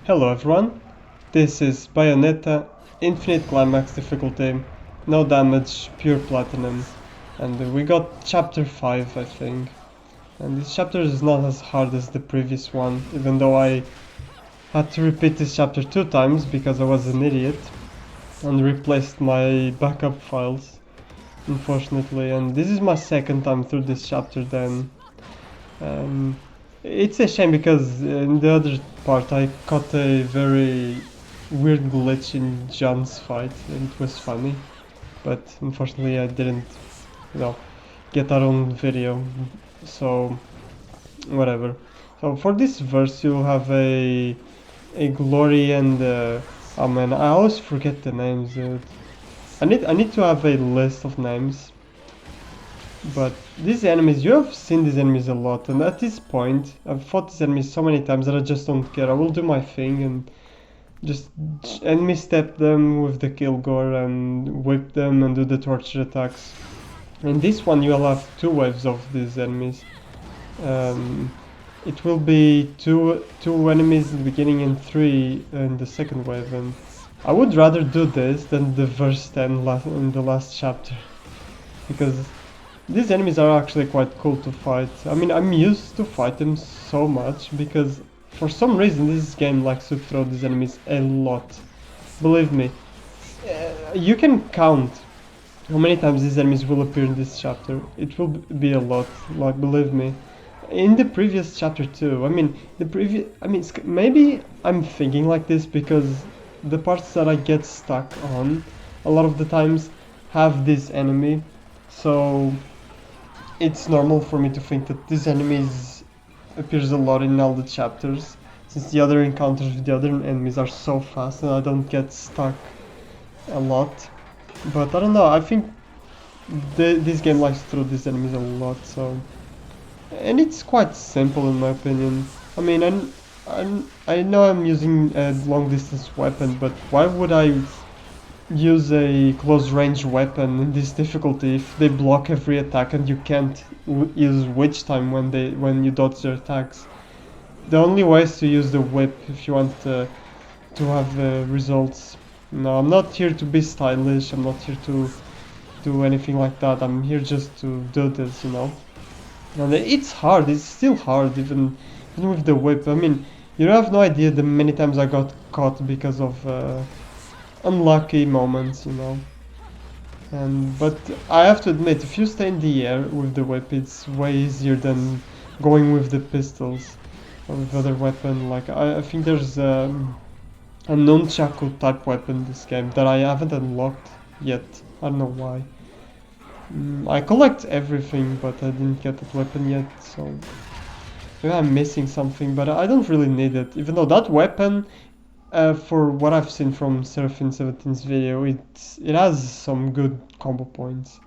Hello everyone, this is Bayonetta, Infinite Climax difficulty, no damage, pure platinum, and we got chapter 5 I think. And this chapter is not as hard as the previous one, even though I had to repeat this chapter 2 times because I was an idiot and replaced my backup files, unfortunately, and this is my second time through this chapter then. Um, it's a shame because in the other part I caught a very weird glitch in John's fight and it was funny, but unfortunately I didn't, you know, get that on video, so whatever. So for this verse you'll have a glory and oh man, I always forget the names, dude. I need to have a list of names. But these enemies, you have seen these enemies a lot, and at this point, I've fought these enemies so many times that I just don't care. I will do my thing and just enemy step them with the Kilgore and whip them and do the torture attacks. In this one, you'll have 2 waves of these enemies. It will be two enemies in the beginning and 3 in the second wave, and I would rather do this than the verse 10 in the last chapter, because these enemies are actually quite cool to fight. I mean, I'm used to fight them so much because for some reason this game likes to throw these enemies a lot. Believe me, you can count how many times these enemies will appear in this chapter. It will be a lot, like, believe me. In the previous chapter too, maybe I'm thinking like this because the parts that I get stuck on a lot of the times have this enemy, so it's normal for me to think that this enemy appears a lot in all the chapters, since the other encounters with the other enemies are so fast and I don't get stuck a lot. But I don't know, I think this game likes to throw these enemies a lot, so... And it's quite simple in my opinion. I mean, I know I'm using a long distance weapon, but why would I use a close range weapon in this difficulty if they block every attack and you can't use witch time when you dodge their attacks? The only way is to use the whip if you want to have results. No, I'm not here to be stylish, I'm not here to do anything like that, I'm here just to do this, you know. And it's hard, it's still hard even with the whip. I mean, you have no idea the many times I got caught because of unlucky moments, you know. But I have to admit, if you stay in the air with the whip, it's way easier than going with the pistols or with other weapon. Like I think there's a nunchaku type weapon in this game that I haven't unlocked yet. I don't know why. I collect everything, but I didn't get that weapon yet, so maybe I'm missing something. But I don't really need it, even though that weapon. For what I've seen from Seraphine17's video, it has some good combo points.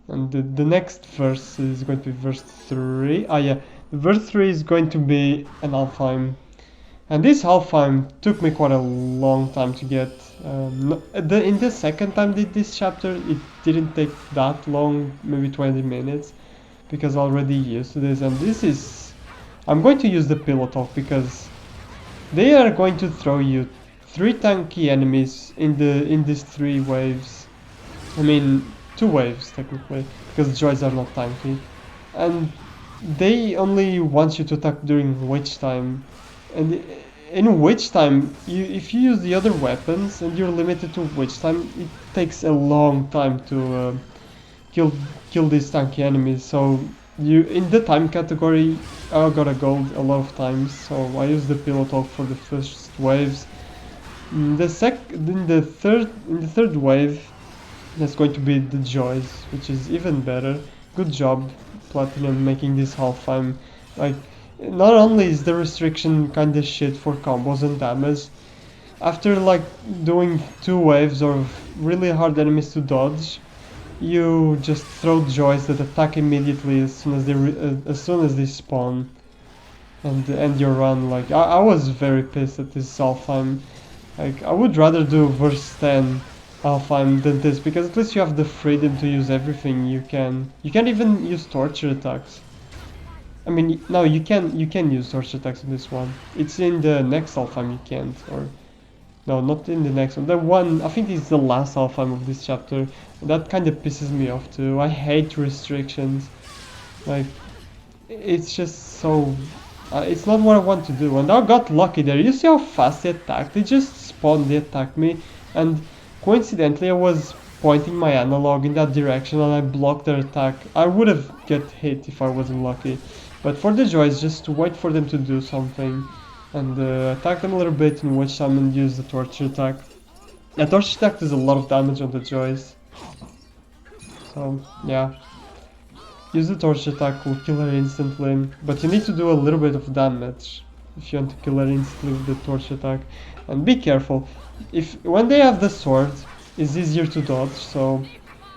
And the next verse is going to be verse 3. Ah yeah, verse 3 is going to be an Alfheim. And this Alfheim took me quite a long time to get. In the second time I did this chapter, it didn't take that long, maybe 20 minutes, because I already used to this. And this is... I'm going to use the pillow talk because they are going to throw you 3 tanky enemies in these 3 waves. I mean, 2 waves technically, because the droids are not tanky. And they only want you to attack during witch time. And in witch time, if you use the other weapons and you're limited to witch time, it takes a long time to kill these tanky enemies. So in the time category, I got a gold a lot of times, so I used the pillow talk for the first waves. In the third wave, that's going to be the joys, which is even better. Good job, Platinum, making this Alfheim. Like, not only is the restriction kinda shit for combos and damage, after like doing 2 waves of really hard enemies to dodge, you just throw joys that attack immediately as soon as they spawn, and end your run. Like I was very pissed at this Alfheim. Like I would rather do verse 10 Alfheim than this, because at least you have the freedom to use everything you can. You can't even use torture attacks. I mean, no, you can use torch attacks in this one. It's in the next Alfheim you can't, or no, not in the next one. The one I think is the last Alfheim of this chapter. That kind of pisses me off too. I hate restrictions. Like, it's just so. It's not what I want to do. And I got lucky there. You see how fast they attacked? They just spawned, they attacked me, and coincidentally I was pointing my analog in that direction and I blocked their attack. I would have get hit if I wasn't lucky. But for the joy is just to wait for them to do something and attack them a little bit, in which time and use the torch attack. The torch attack does a lot of damage on the joys. So yeah. Use the torch attack, will kill her instantly, but you need to do a little bit of damage if you want to kill her instantly with the torch attack. And be careful, when they have the sword, it's easier to dodge, so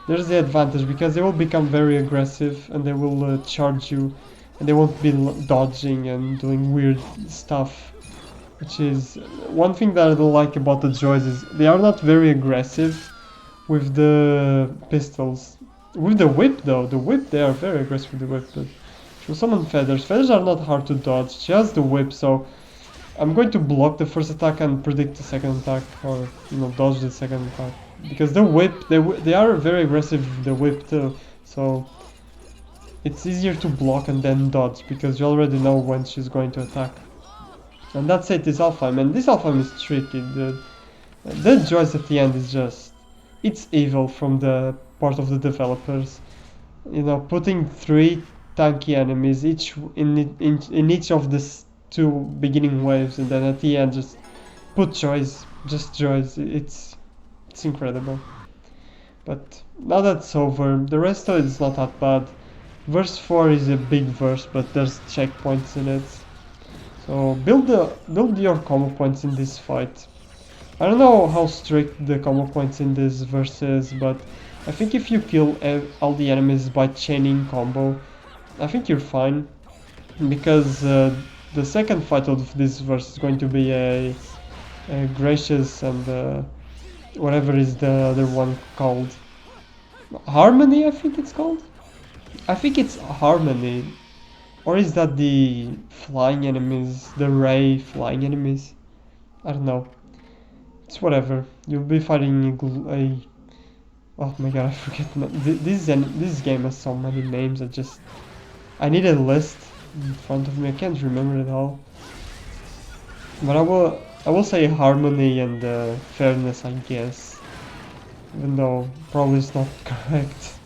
there's the advantage, because they will become very aggressive and they will charge you, and they won't be dodging and doing weird stuff. Which is one thing that I don't like about the joys, is they are not very aggressive with the pistols. With the whip though, they are very aggressive with the whip, but she'll summon feathers. Feathers are not hard to dodge, she has the whip, so I'm going to block the first attack and predict the second attack, or dodge the second attack. Because the whip, they are very aggressive with the whip too, so it's easier to block and then dodge, because you already know when she's going to attack. And that's it, this Alfheim, and this Alfheim is tricky, the joys at the end is just, it's evil from the part of the developers, putting 3 tanky enemies each in each of the 2 beginning waves, and then at the end just put joys, just joys. It's incredible. But now that's over, the rest of it is not that bad. Verse 4 is a big verse, but there's checkpoints in it, so build your combo points in this fight. I don't know how strict the combo points in this verse is, but I think if you kill all the enemies by chaining combo, I think you're fine. Because the second fight of this verse is going to be a Gracious and whatever is the other one called. Harmony, I think it's called? I think it's Harmony. Or is that the flying enemies, the ray flying enemies? I don't know. It's whatever. You'll be fighting a... Oh my god, I forget. This game has so many names. I need a list in front of me. I can't remember it all. But I will say Harmony and Fairness, I guess. Even though probably it's not correct.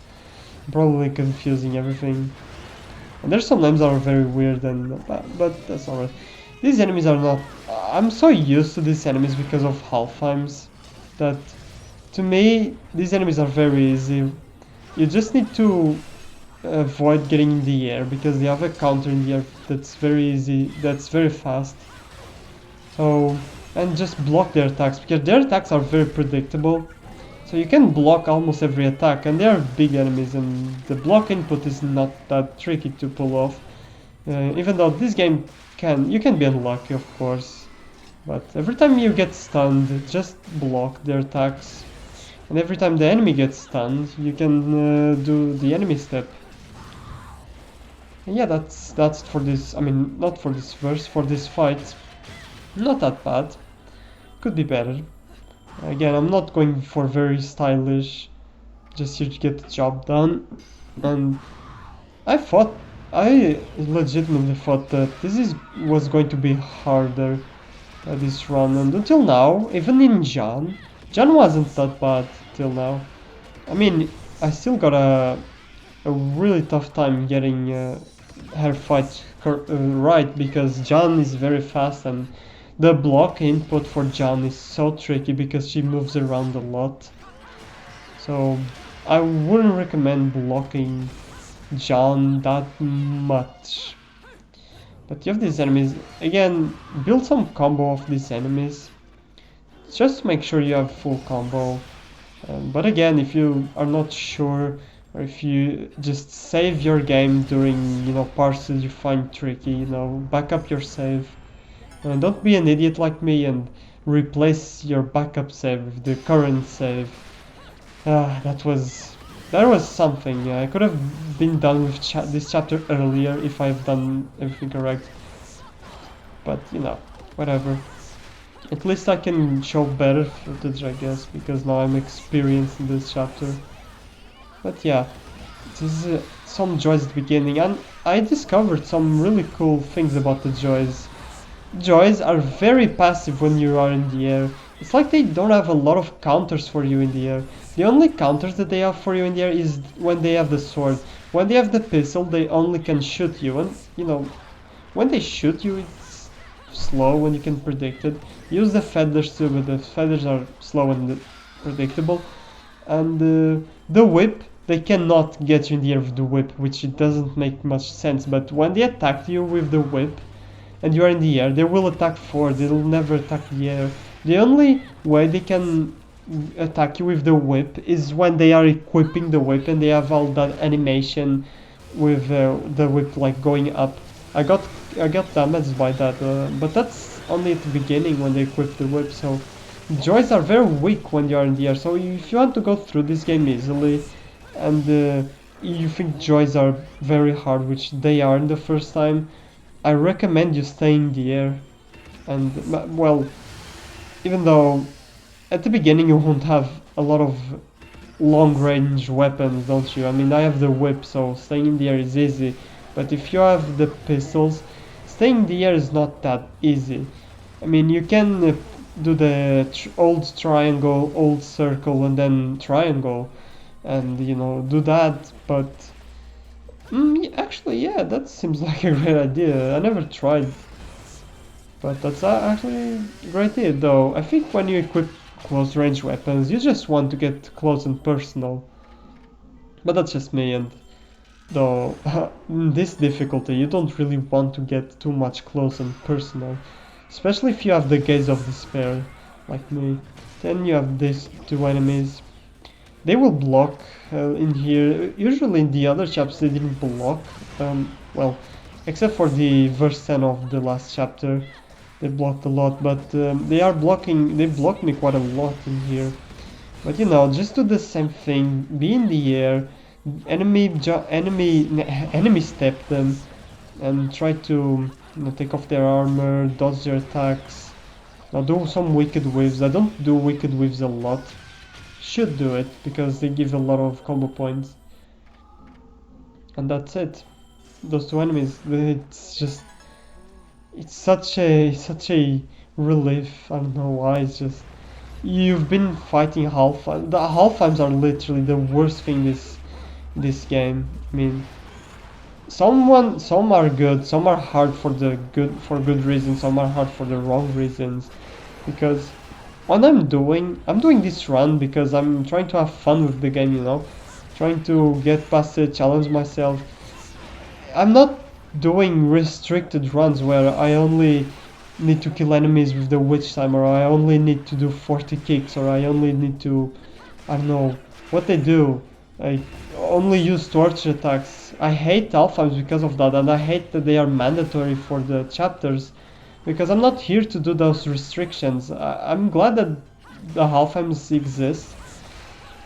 Probably confusing everything. And there's some names that are very weird, but that's alright. These enemies are not... I'm so used to these enemies because of Halfheims that to me these enemies are very easy. You just need to avoid getting in the air, because they have a counter in the air that's very easy, that's very fast. So, and just block their attacks, because their attacks are very predictable. So you can block almost every attack, and they are big enemies, and the block input is not that tricky to pull off. Even though this game you can be unlucky, of course, but every time you get stunned, just block their attacks, and every time the enemy gets stunned, you can do the enemy step. And yeah, that's for this. I mean, not for this verse, for this fight. Not that bad. Could be better. Again, I'm not going for very stylish, just here to get the job done. And I legitimately thought that this was going to be harder, this run. And until now, even in John wasn't that bad till now. I mean, I still got a really tough time getting her fight right, because John is very fast, and the block input for John is so tricky because she moves around a lot. So I wouldn't recommend blocking John that much. But you have these enemies. Again, build some combo of these enemies. Just make sure you have full combo. But again, if you are not sure, or if you just save your game during parts that you find tricky, back up your save. Don't be an idiot like me and replace your backup save with the current save. That was That was something. I could have been done with this chapter earlier if I've done everything correct. But, you know, whatever. At least I can show better footage, I guess, because now I'm experienced in this chapter. But yeah, this is some joys at the beginning, and I discovered some really cool things about the joys. Joys are very passive when you are in the air. It's like they don't have a lot of counters for you in the air. The only counters that they have for you in the air is when they have the sword. When they have the pistol, they only can shoot you. And, you know, when they shoot you, it's slow when you can predict it. Use the feathers too, but the feathers are slow and predictable. And the whip, they cannot get you in the air with the whip, which it doesn't make much sense. But when they attack you with the whip, and you are in the air, they will attack forward, they will never attack the air. The only way they can attack you with the whip is when they are equipping the whip and they have all that animation with the whip like going up. I got damaged by that, but that's only at the beginning when they equip the whip, so joys are very weak when you are in the air. So if you want to go through this game easily and you think joys are very hard, which they are in the first time, I recommend you stay in the air. And well, even though at the beginning you won't have a lot of long range weapons, don't you? I mean, I have the whip, so staying in the air is easy. But if you have the pistols, staying in the air is not that easy. I mean, you can do the old triangle, old circle, and then triangle, and you know, do that, but actually, yeah, that seems like a great idea. I never tried, but that's actually a great idea, though. I think when you equip close range weapons, you just want to get close and personal. But that's just me, and though in this difficulty, you don't really want to get too much close and personal, especially if you have the Gaze of Despair, like me. Then you have these two enemies. They will block in here. Usually in the other chapters they didn't block. Well, except for the verse 10 of the last chapter. They blocked a lot, but they are blocking. They blocked me quite a lot in here. But you know, just do the same thing. Be in the air. Enemy step them, and try to take off their armor, dodge their attacks. Now do some wicked whiffs. I don't do wicked whiffs a lot. Should do it because they give a lot of combo points, and that's it. Those two enemies, it's such a relief. I don't know why. It's just you've been fighting half. The half times are literally the worst thing this game. I mean, some are good, some are hard for good reasons, some are hard for the wrong reasons, because what I'm doing this run because I'm trying to have fun with the game, you know, trying to get past it, challenge myself. I'm not doing restricted runs where I only need to kill enemies with the witch time, or I only need to do 40 kicks, or I only need to, I don't know what they do. I only use torch attacks. I hate alphams because of that, and I hate that they are mandatory for the chapters, because I'm not here to do those restrictions. I'm glad that the halfheims exist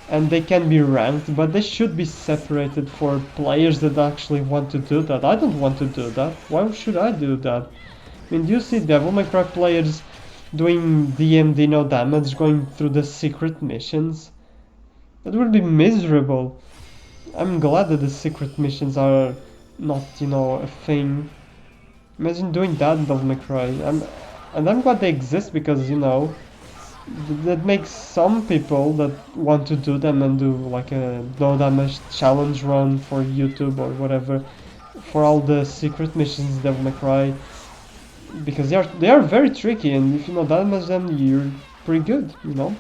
and they can be ranked, but they should be separated for players that actually want to do that. I don't want to do that. Why should I do that? I mean, do you see Devil May Cry players doing DMD no damage, going through the secret missions? That would be miserable. I'm glad that the secret missions are not, you know, a thing. Imagine doing that in Devil May Cry. And I'm glad they exist because, you know, that makes some people that want to do them and do like a no damage challenge run for YouTube or whatever for all the secret missions in Devil May Cry, because they are very tricky, and if you no damage them, you're pretty good, you know.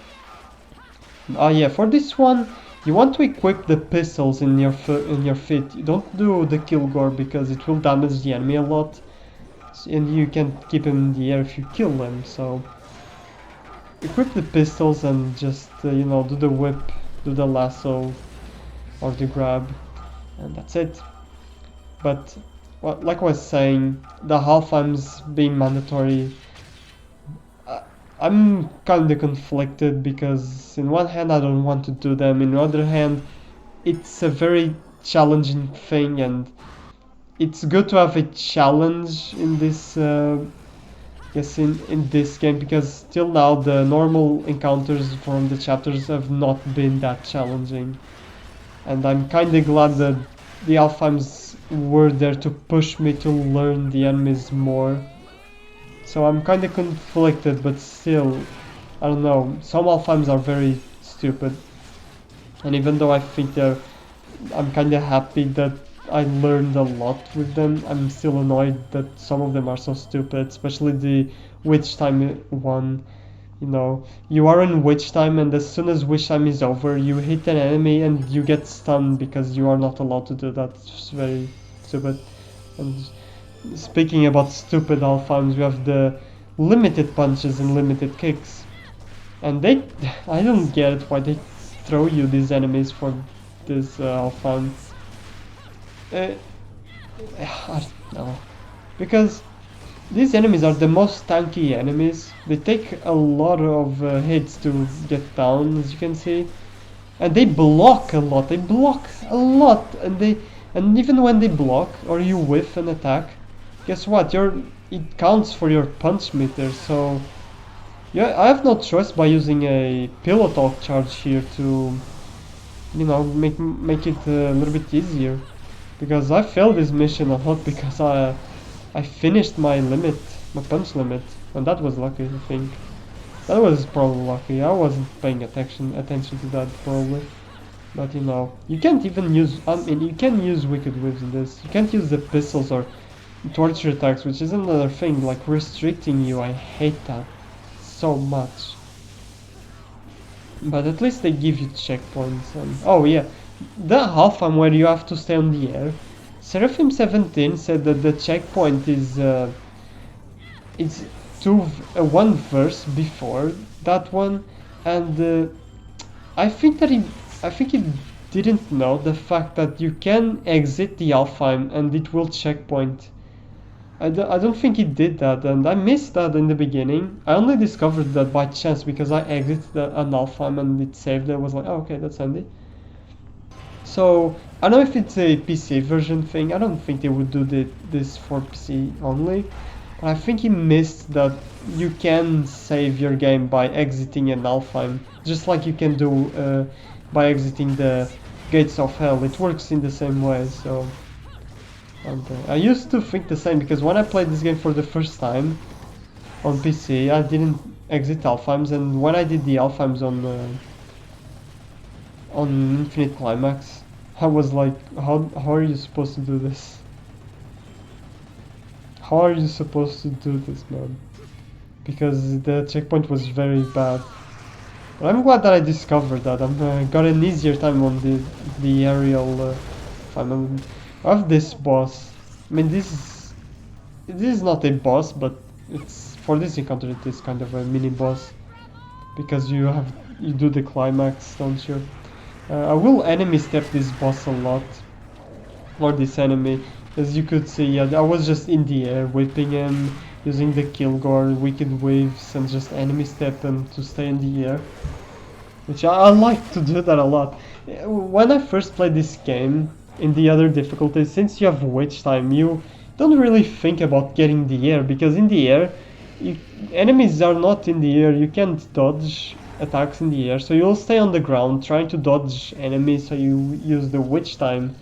Yeah, for this one, you want to equip the pistols in your feet. You don't do the kill gore because it will damage the enemy a lot, and you can keep them in the air if you kill them. So equip the pistols and just you know, do the whip, do the lasso, or the grab, and that's it. But like I was saying, the half-times being mandatory, I'm kinda conflicted because in one hand I don't want to do them, in the other hand it's a very challenging thing, and it's good to have a challenge in this yes, in this game, because till now the normal encounters from the chapters have not been that challenging, and I'm kinda glad that the Alfheims were there to push me to learn the enemies more. So I'm kinda conflicted, but still, I don't know, some Alfheims are very stupid, and even though I think I'm kinda happy that I learned a lot with them, I'm still annoyed that some of them are so stupid, especially the witch time one. You know, you are in witch time, and as soon as witch time is over, you hit an enemy and you get stunned because you are not allowed to do that. It's very stupid. And speaking about stupid Alfheims, we have the limited punches and limited kicks. And I don't get it why they throw you these enemies for this Alfheim. Uh, I don't know. Because these enemies are the most tanky enemies. They take a lot of hits to get down, as you can see, and they block a lot. They block a lot, and even when they block or you whiff an attack, guess what? It counts for your punch meter. So yeah, I have no choice by using a pillow talk charge here to, make it a little bit easier, because I failed this mission a lot because I finished my limit, my punch limit, and that was lucky, I think. That was probably lucky. I wasn't paying attention to that probably. But you can't even use, you can use Wicked Whips in this. You can't use the pistols or torture attacks, which is another thing, like restricting you. I hate that so much. But at least they give you checkpoints. And oh yeah, the Halfam where you have to stay on the air. Seraphim17 said that the checkpoint is it's one verse before that one, and I think he didn't know the fact that you can exit the Alfheim and it will checkpoint. I don't think he did that, and I missed that in the beginning. I only discovered that by chance because I exited an Alfheim and it saved. I was like, oh, okay, that's handy. So I don't know if it's a PC version thing. I don't think they would do this for PC only. But I think he missed that you can save your game by exiting an Alfheim, just like you can do by exiting the Gates of Hell. It works in the same way. So, and I used to think the same, because when I played this game for the first time on PC, I didn't exit Alfheims, and when I did the Alfheims on Infinite Climax, I was like, how are you supposed to do this? How are you supposed to do this, man? Because the checkpoint was very bad. But I'm glad that I discovered that. I've got an easier time on the aerial time. I have this boss. I mean, this is not a boss, but it's for this encounter it is kind of a mini boss, because you do the climax, don't you? I will enemy step this boss a lot, or this enemy. As you could see, I was just in the air, whipping him, using the Kilgore, Wicked Waves, and just enemy step him to stay in the air. Which I like to do that a lot. When I first played this game, in the other difficulties, since you have Witch Time, you don't really think about getting the air, because in the air, enemies are not in the air, you can't dodge attacks in the air, so you'll stay on the ground trying to dodge enemies, so you use the Witch Time.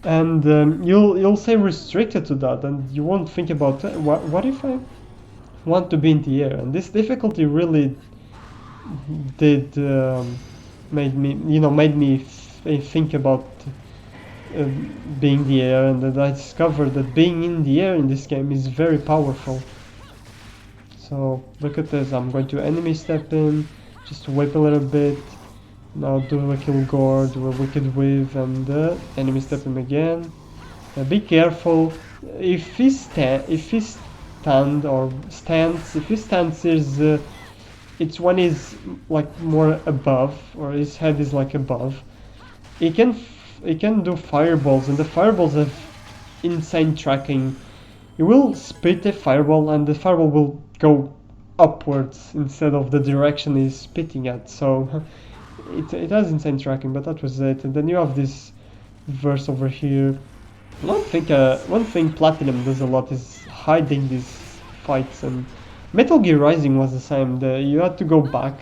And you'll stay restricted to that, and you won't think about what if I want to be in the air. And this difficulty really did made me think about being in the air, and that I discovered that being in the air in this game is very powerful. So look at this. I'm going to enemy step in, just whip a little bit. Now do a Kilgore, do a Wicked Wave, and enemy step him again. Be careful. If he stands, if his stance is, it's when he's like more above, or his head is like above. He can do fireballs, and the fireballs have insane tracking. You will spit a fireball, and the fireball will go upwards instead of the direction he's spitting at. So it has insane tracking, but that was it. And then you have this verse over here. One thing Platinum does a lot is hiding these fights, and Metal Gear Rising was the same. You had to go back,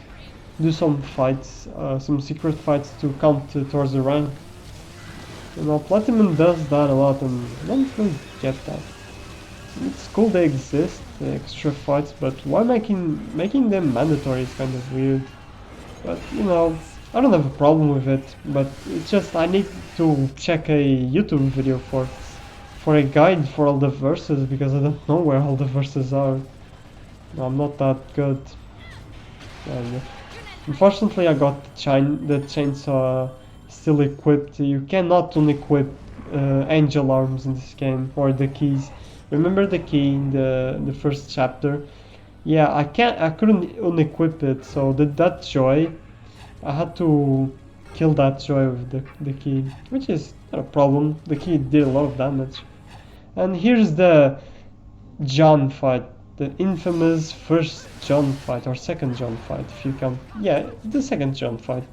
do some fights, some secret fights to count towards the rank. You know, Platinum does that a lot, and I don't really get that. It's cool they exist, the extra fights, but why making them mandatory is kind of weird. But you know, I don't have a problem with it, but it's just I need to check a YouTube video for a guide for all the verses, because I don't know where all the verses are. I'm not that good. And unfortunately, I got the chainsaw still equipped. You cannot unequip angel arms in this game, or the keys. Remember the key in the first chapter? Yeah, I couldn't unequip it, so that joy, I had to kill that joy with the key, which is not a problem. The key did a lot of damage. And here's the John fight, the infamous first John fight, or second John fight, if you count. Yeah, the second John fight.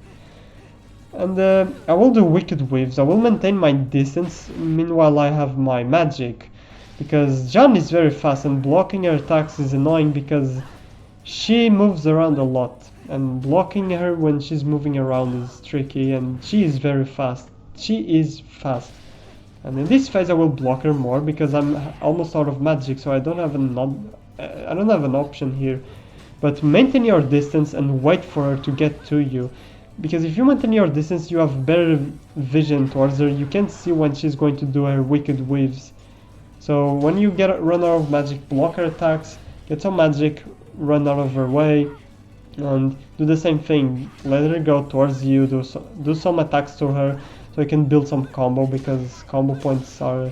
And I will do wicked waves. I will maintain my distance, meanwhile I have my magic. Because John is very fast, and blocking her attacks is annoying because she moves around a lot. And blocking her when she's moving around is tricky, and she is very fast. She is fast. And in this phase I will block her more because I'm almost out of magic, so I don't have an option here. But maintain your distance and wait for her to get to you. Because if you maintain your distance, you have better vision towards her. You can see when she's going to do her wicked waves. So when you run out of magic, block her attacks, get some magic, run out of her way, and do the same thing. Let her go towards you, do some attacks to her, so you can build some combo, because combo points are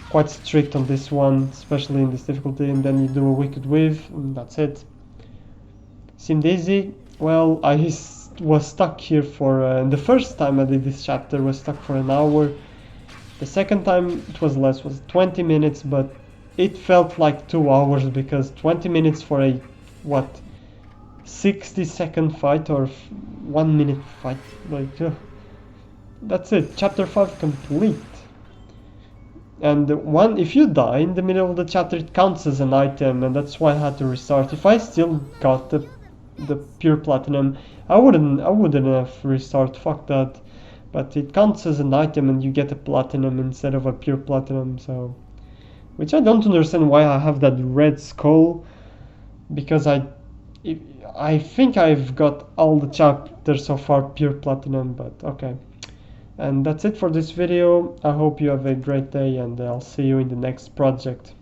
quite strict on this one, especially in this difficulty. And then you do a wicked wave, and that's it. Seemed easy. Well, I was stuck here for the first time I did this chapter was stuck for an hour. The second time it was less, was 20 minutes, but it felt like 2 hours, because 20 minutes for a 60-second fight or 1 minute fight, like that's it. Chapter 5 complete. And if you die in the middle of the chapter, it counts as an item, and that's why I had to restart. If I still got the pure platinum, I wouldn't have restart, fuck that. But it counts as an item, and you get a platinum instead of a pure platinum, so... Which I don't understand why I have that red skull, because I think I've got all the chapters so far pure platinum, but okay. And that's it for this video. I hope you have a great day, and I'll see you in the next project.